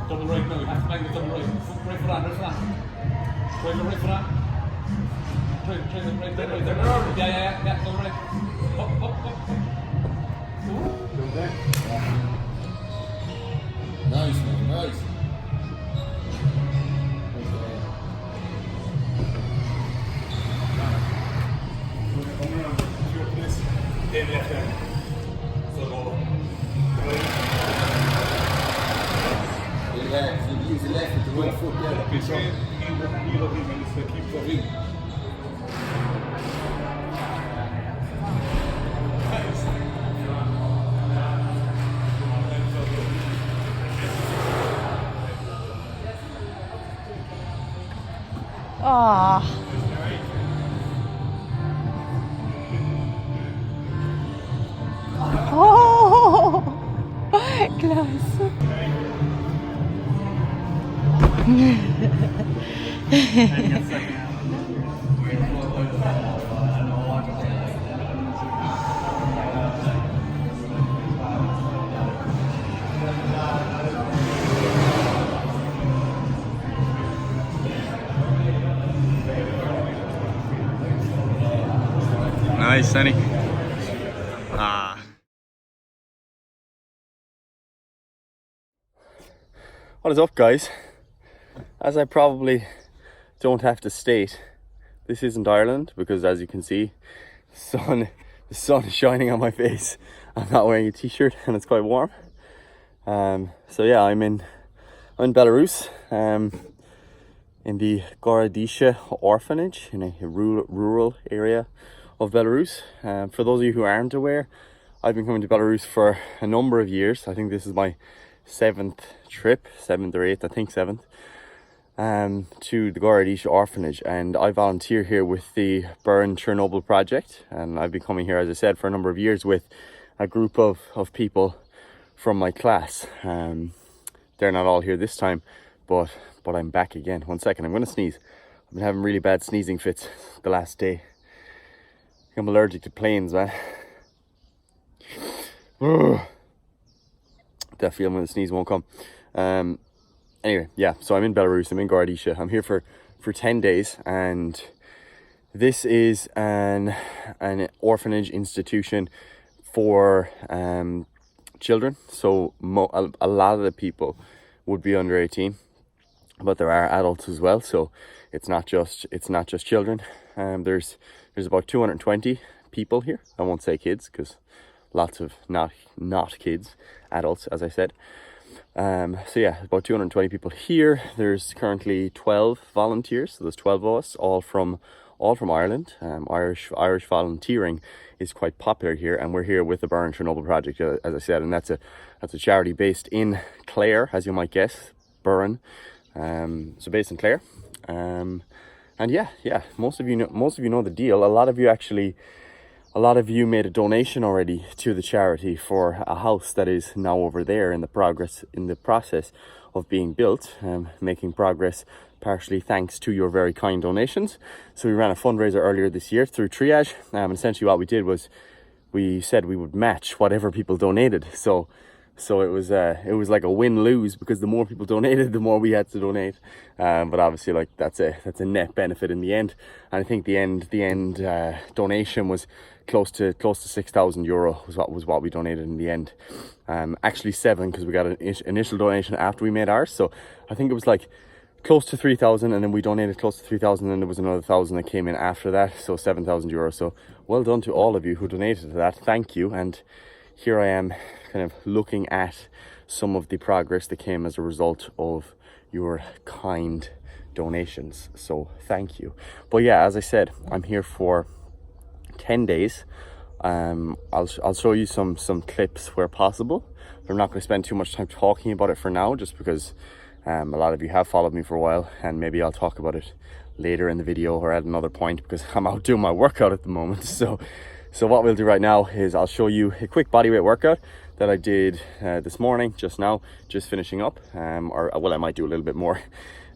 Double right now, we have to make the double right. Right foot on, right foot on. Try the right foot on. Try the right, yeah, double right. Up. Nice, man, nice. Then left hand. So go. Yeah, so you use the left with the right foot there. You look in and keep going. Ah. Oh, klasse. Nice, Sunny. Ah. What is up, guys? As I probably don't have to state, this isn't Ireland because, as you can see, the sun is shining on my face. I'm not wearing a t-shirt and it's quite warm. So yeah, I'm in Belarus, in the Gorodishche Orphanage in a rural area of Belarus. For those of you who aren't aware, I've been coming to Belarus for a number of years. I think this is my seventh or eighth, I think seventh, to the Gorodishche Orphanage, and I volunteer here with the Burn Chernobyl project, and I've been coming here, as I said, for a number of years with a group of people from my class. They're not all here this time, but I'm back again. One second, I'm going to sneeze. I've been having really bad sneezing fits the last day. I'm allergic to planes, man. That feeling when the sneeze won't come. Anyway, yeah, so I'm in Belarus, I'm in Gorodishche. I'm here for 10 days, and this is an orphanage institution for children. So a lot of the people would be under 18, but there are adults as well. So it's not just children. There's about 220 people here. I won't say kids because lots of not kids, adults, as I said. So yeah, about 220 people here. There's currently 12 volunteers. So there's 12 of us, all from Ireland. Irish volunteering is quite popular here, and we're here with the Burn Chernobyl project, as I said, and that's a charity based in Clare, as you might guess, Burn. So based in Clare. And yeah, most of you know the deal. A lot of you made a donation already to the charity for a house that is now over there in the process of being built, making progress partially thanks to your very kind donations. So we ran a fundraiser earlier this year through Triage, and essentially what we did was we said we would match whatever people donated. So it was like a win-lose, because the more people donated, the more we had to donate. But obviously, like, that's a net benefit in the end. And I think the end donation was close to €6,000 was what we donated in the end. Actually 7, because we got an initial donation after we made ours. So I think it was like close to 3,000, and then we donated close to 3,000, and there was another 1,000 that came in after that. So €7,000. So well done to all of you who donated to that. Thank you. And here I am, kind of looking at some of the progress that came as a result of your kind donations. So thank you. But yeah, as I said, I'm here for 10 days. I'll show you some clips where possible. I'm not going to spend too much time talking about it for now, just because a lot of you have followed me for a while, and maybe I'll talk about it later in the video or at another point, because I'm out doing my workout at the moment. So what we'll do right now is I'll show you a quick bodyweight workout that I did this morning, just finishing up, or I might do a little bit more.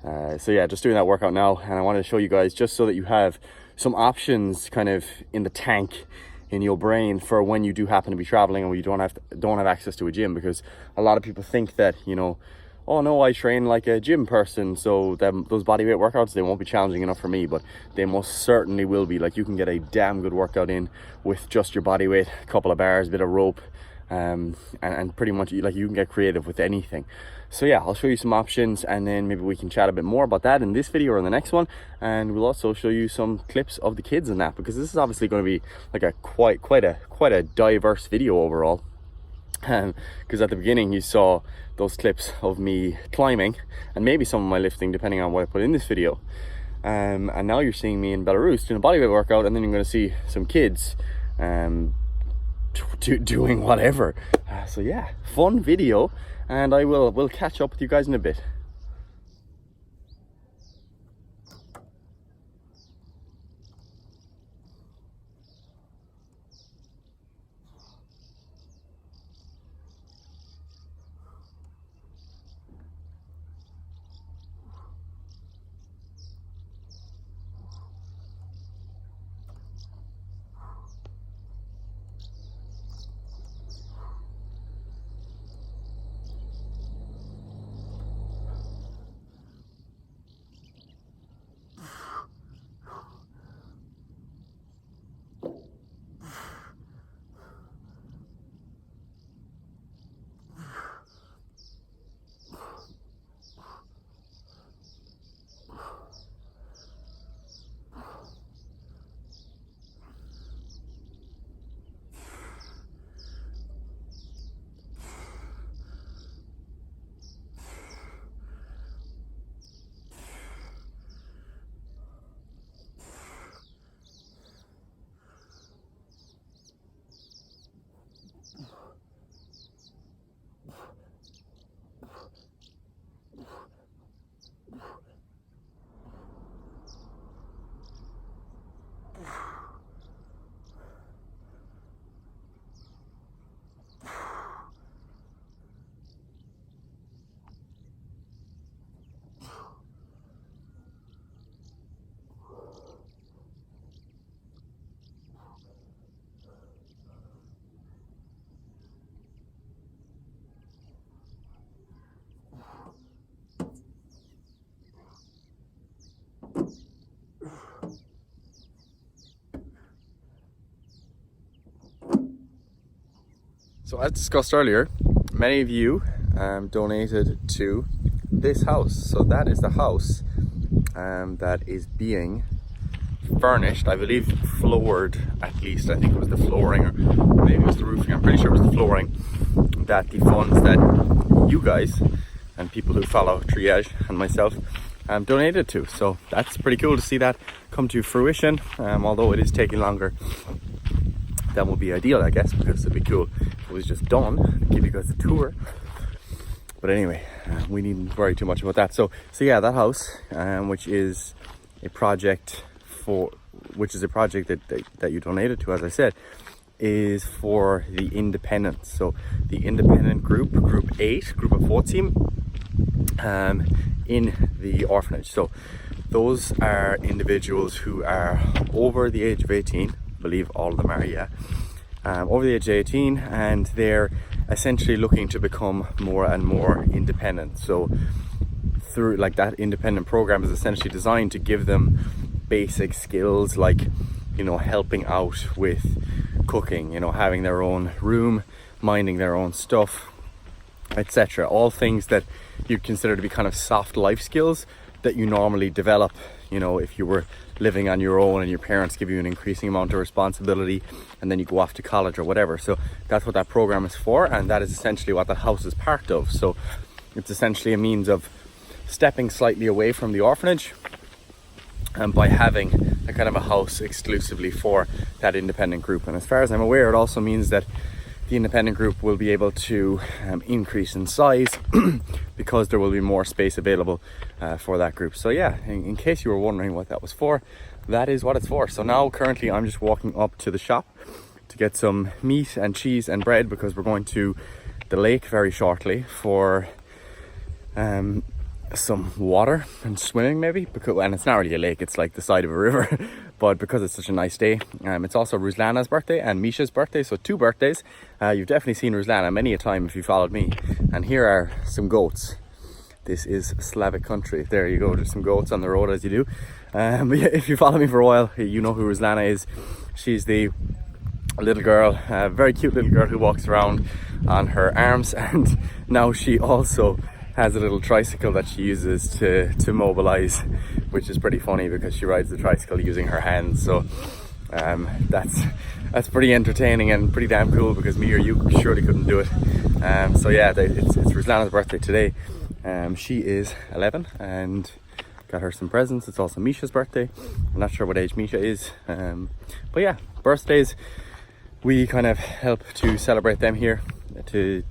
So yeah, just doing that workout now, and I wanted to show you guys, just so that you have some options kind of in the tank in your brain for when you do happen to be traveling and when you don't have access to a gym. Because a lot of people think that, you know, oh no, I train like a gym person, so those bodyweight workouts, they won't be challenging enough for me. But they most certainly will be. Like, you can get a damn good workout in with just your body weight, a couple of bars, a bit of rope, and pretty much, like, you can get creative with anything. So yeah, I'll show you some options, and then maybe we can chat a bit more about that in this video or in the next one. And we'll also show you some clips of the kids in that, because this is obviously going to be like a quite a diverse video overall. Because at the beginning you saw those clips of me climbing and maybe some of my lifting, depending on what I put in this video. And now you're seeing me in Belarus doing a bodyweight workout, and then you're going to see some kids doing whatever. So yeah, fun video, and we'll catch up with you guys in a bit. So as discussed earlier, many of you donated to this house. So that is the house that is being furnished, I believe floored at least. I think it was the flooring, or maybe it was the roofing. I'm pretty sure it was the flooring, that the funds that you guys and people who follow Triage and myself donated to. So that's pretty cool to see that come to fruition, although it is taking longer. That would be ideal, I guess, because it'd be cool if it was just done, give you guys a tour. But anyway, we needn't worry too much about that. So yeah, that house, which is a project that you donated to, as I said, is for the independents. So the independent group 8, group of 4 team, in the orphanage. So those are individuals who are over the age of 18. I believe all of them are, yeah, over the age of 18, and they're essentially looking to become more and more independent. So through, like, that independent program is essentially designed to give them basic skills like, you know, helping out with cooking, you know, having their own room, minding their own stuff, etc. All things that you'd consider to be kind of soft life skills that you normally develop, you know, if you were living on your own and your parents give you an increasing amount of responsibility and then you go off to college or whatever. So that's what that program is for, and that is essentially what that house is part of. So it's essentially a means of stepping slightly away from the orphanage, and by having a kind of a house exclusively for that independent group. And as far as I'm aware, it also means that the independent group will be able to increase in size because there will be more space available for that group. So yeah, in case you were wondering what that was for, that is what it's for. So now currently I'm just walking up to the shop to get some meat and cheese and bread, because we're going to the lake very shortly for some water and swimming maybe, because, and it's not really a lake, it's like the side of a river. But because it's such a nice day, it's also Ruslana's birthday and Misha's birthday, so 2 birthdays. You've definitely seen Ruslana many a time if you followed me. And here are some goats. This is Slavic country. There you go, there's some goats on the road as you do. But yeah, if you follow me for a while, you know who Ruslana is. She's the little girl, a very cute little girl who walks around on her arms, and now she also has a little tricycle that she uses to mobilize, which is pretty funny because she rides the tricycle using her hands. So that's pretty entertaining and pretty damn cool, because me or you surely couldn't do it. So yeah, it's Ruslana's birthday today. She is 11 and got her some presents. It's also Misha's birthday. I'm not sure what age Misha is, but yeah, birthdays, we kind of help to celebrate them here to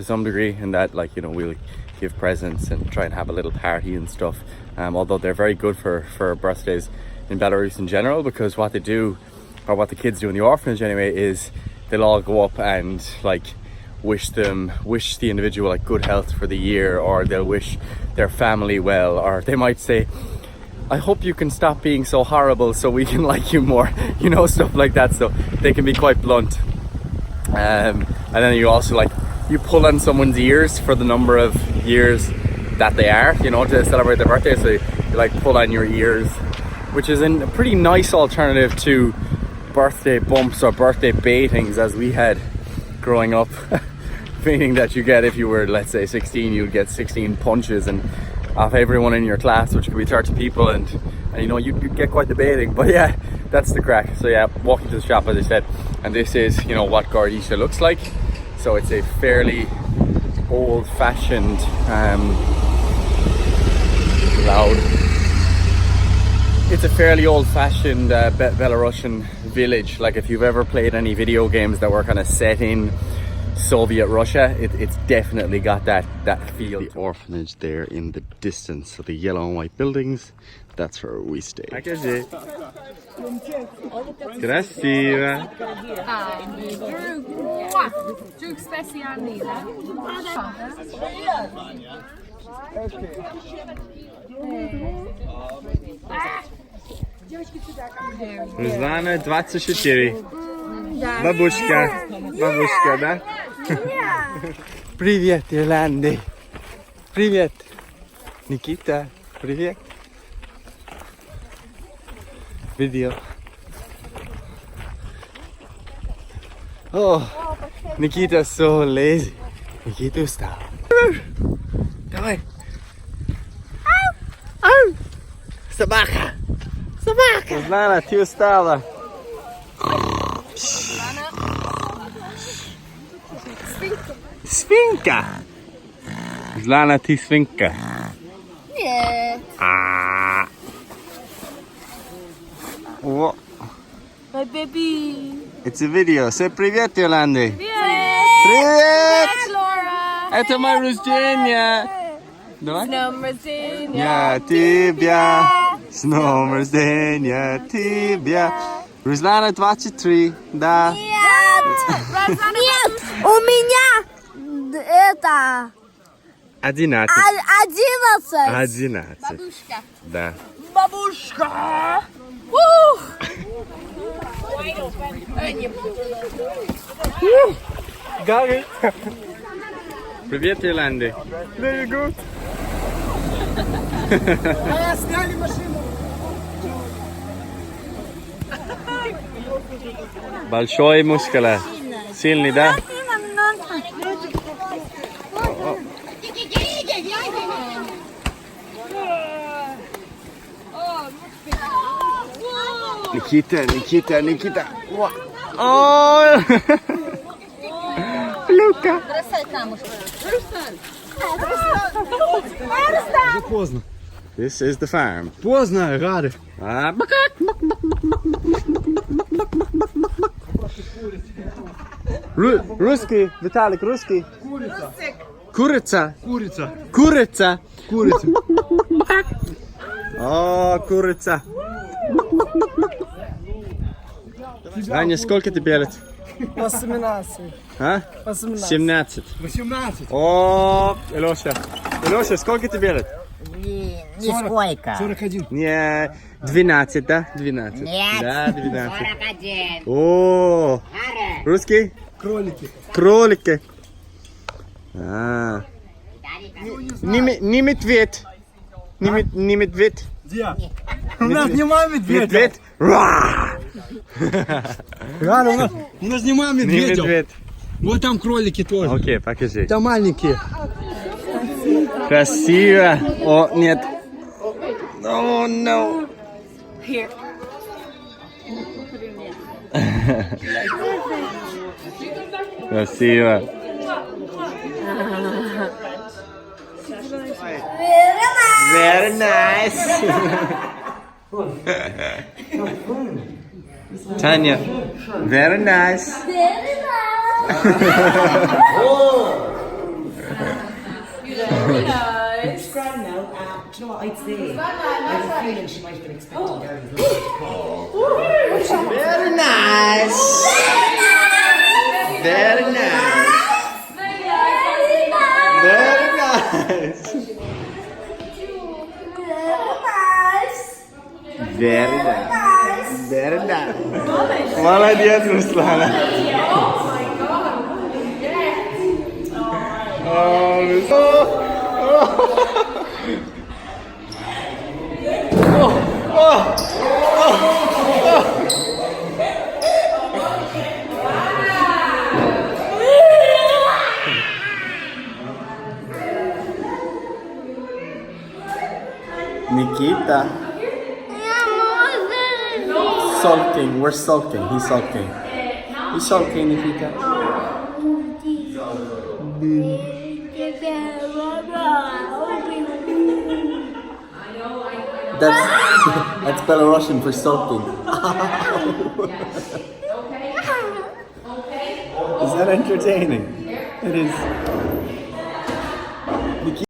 some degree, in that, like, you know, we'll give presents and try and have a little party and stuff. Although they're very good for birthdays in Belarus in general, because what they do, or what the kids do in the orphanage anyway, is they'll all go up and like wish the individual like good health for the year, or they'll wish their family well, or they might say, I hope you can stop being so horrible so we can like you more, you know, stuff like that. So they can be quite blunt. And then you also like, you pull on someone's ears for the number of years that they are, you know, to celebrate their birthday. So you like pull on your ears, which is a pretty nice alternative to birthday bumps or birthday baitings as we had growing up. Meaning that you get, if you were, let's say 16, you'd get 16 punches and off everyone in your class, which could be 30 people, and you know, you'd get quite the baiting. But yeah, that's the crack. So yeah, walking to the shop, as I said, and this is, you know, what Gorodishche looks like. So it's a fairly old-fashioned, loud. It's a fairly old-fashioned Belarusian village. Like, if you've ever played any video games that were kind of set in Soviet Russia, it's definitely got that feel. The orphanage there in the distance, so the yellow and white buildings, that's where we stay. Красиво. Друг специальный, да? Руслана 24. Бабушка, да? Привет, Ирланды. Привет. Никита, привет. Видео. Oh, Nikita's so lazy. Nikita, stop. Давай. Собака. Собака. Руслана, ты устала. Свинка. Ruslana, ты свинка. Нет. What? My baby. It's a video. Say привет, Ирланды. Привет. Laura. Это моя рождения. Давай. С днем рождения. Я тебя. С днем рождения тебя. Руслана 23, да. Нет, у меня это 11. 11. 11. Бабушка. Да. Бабушка. Гарри. Привет, Ирланды. Very good. Сняли машину. Большой мускула. Сильный, да? Никита. Oh, Luka. Поздно. This is the farm. Поздно, рады. Русский, Виталик, русский. Курица. Курица. Курица. Курица. Курица. О, курица. Аня, сколько тебе лет? 18. А? 18. 17. 18. О, Илюша, сколько тебе лет? Нисколько. 41. Не, 12, да? 12. Нет. Да, 12. 41. О, Аре. русский? Кролики. Кролики. А. Не медведь. Не медведь. Где? У нас нема медведя. Медведь. Ра! Рано, у нас нема Не медведя. медведь. Вот там кролики тоже. Окей, покажи. Там маленькие. Красиво. О, нет. О, no. Here. Красиво. Very nice. Tanya, very nice. Grand now. Do you know what I'd say? I have a feeling she might have been expecting Gary's Very nice. Very nice. Very nice. Very nice. Very nice. Молодец, Руслана. Nikita. Sulking. We're sulking. He's sulking. He's sulking, Nikita. That's Belarusian for sulking. Is that entertaining? It is.